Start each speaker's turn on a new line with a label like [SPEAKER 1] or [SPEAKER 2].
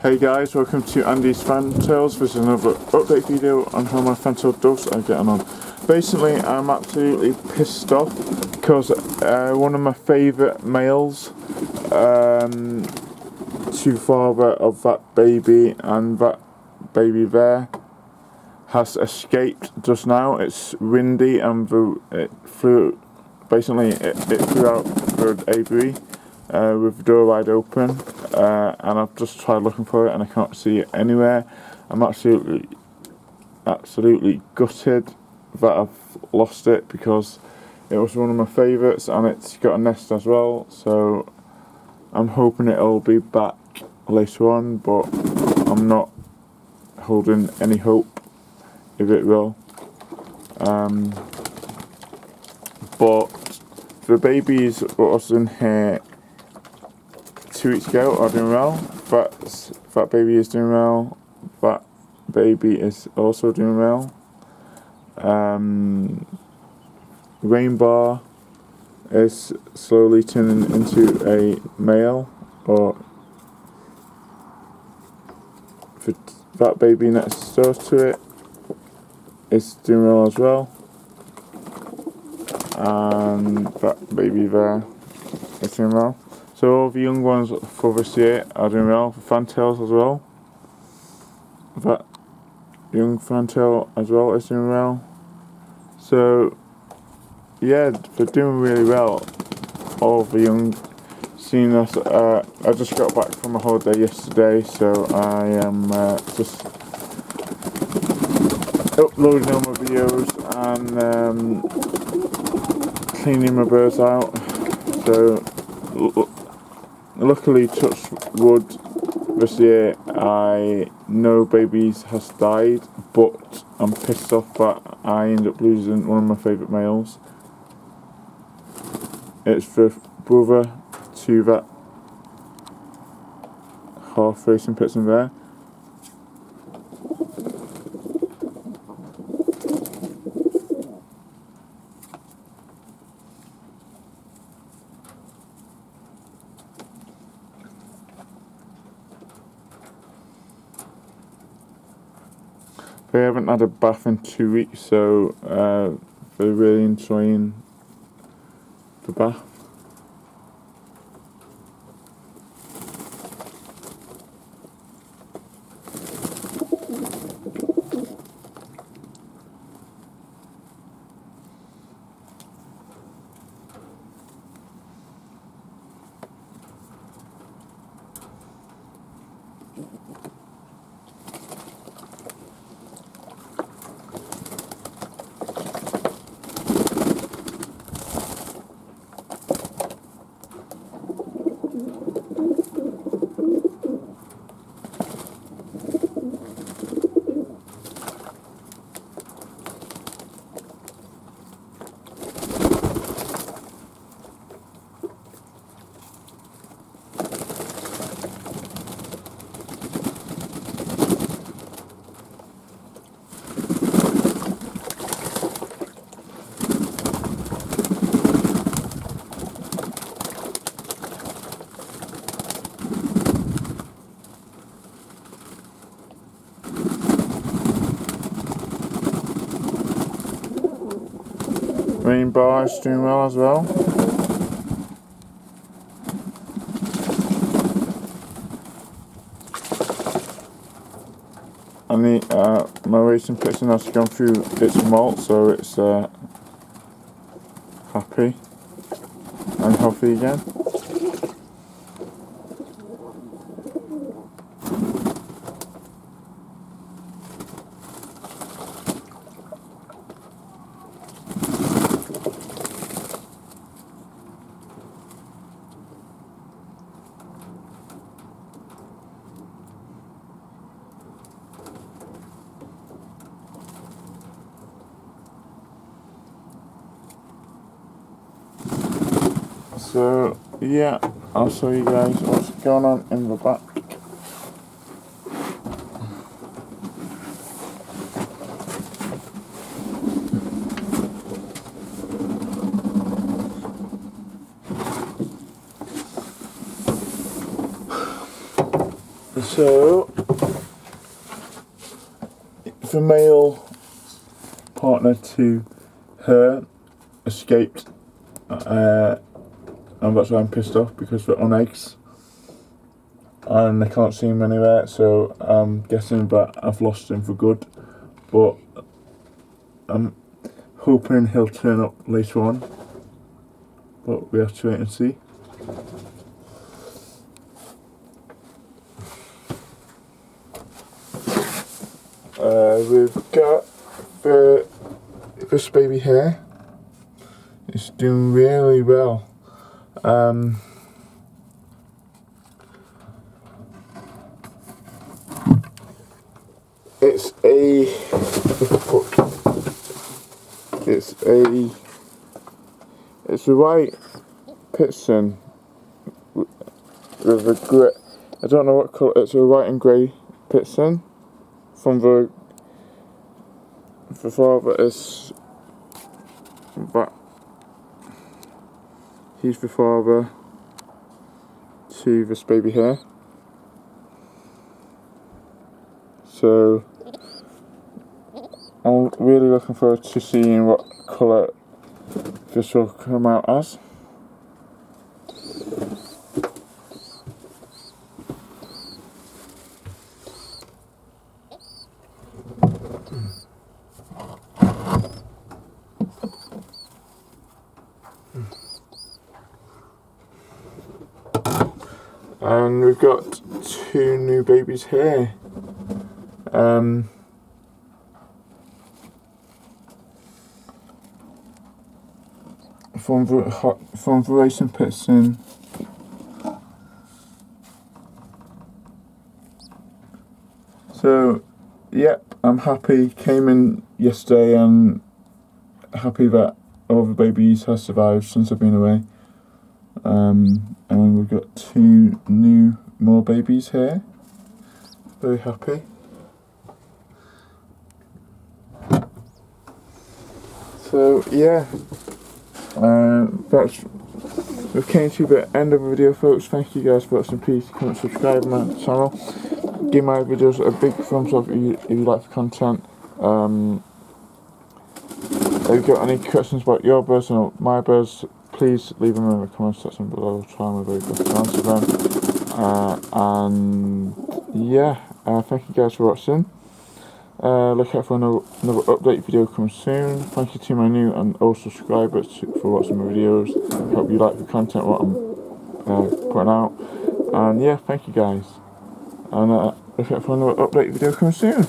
[SPEAKER 1] Hey guys, welcome to Andy's Fantails. This is another update video on how my fantail doves are getting on. Basically, I'm absolutely pissed off because one of my favourite males, to father of that baby and that baby there, has escaped just now. It's windy and it flew out the aviary with the door wide open, and I've just tried looking for it and I can't see it anywhere. I'm absolutely gutted that I've lost it because it was one of my favourites and it's got a nest as well, so I'm hoping it'll be back later on, but I'm not holding any hope if it will. But the babies that was in here 2 weeks ago are doing well. That baby is doing well. That baby is also doing well. Rainbow is slowly turning into a male, or that baby next door to it is doing well as well, and that baby there is doing well. So all the young ones for this year are doing well. The fantails as well. That young fantail as well is doing well. So yeah, they're doing really well. All the young. Seeing us, I just got back from a holiday yesterday, so I am just uploading all my videos and cleaning my birds out. So luckily, touch wood, this year no babies has died, but I'm pissed off that I end up losing one of my favourite males. It's the brother to that half racing pits in there. They haven't had a bath in 2 weeks, so they're really enjoying the bath. Rainbow is doing well as well. And my racing piston has gone through its molt, so it's happy and healthy again. So yeah, I'll show you guys what's going on in the back. So, the male partner to her escaped, and that's why I'm pissed off, because they're on eggs and I can't see him anywhere, so I'm guessing that I've lost him for good, but I'm hoping he'll turn up later on, but we have to wait and see. We've got this baby here. It's doing really well. It's a white Pitson with a grey. I don't know what colour. It's a white and grey Pitson. From the father is that he's the father to this baby here. So I'm really looking forward to seeing what colour this will come out as. And we've got 2 new babies here. From the Racing Pitson. So, yep, I'm happy. Came in yesterday and happy that all the babies have survived since I've been away. And we've got 2 more babies here. Very happy. So yeah, we've came to the end of the video, folks. Thank you guys for watching. Please comment, subscribe to my channel. Give my videos a big thumbs up if you like the content. If you've got any questions about your birds or my birds, please leave them in the comment section below. I'll try my very best to answer them. And yeah, thank you guys for watching. Look out for another update video coming soon. Thank you to my new and old subscribers for watching my videos. Hope you like the content what I'm putting out. And yeah, thank you guys. And look out for another update video coming soon.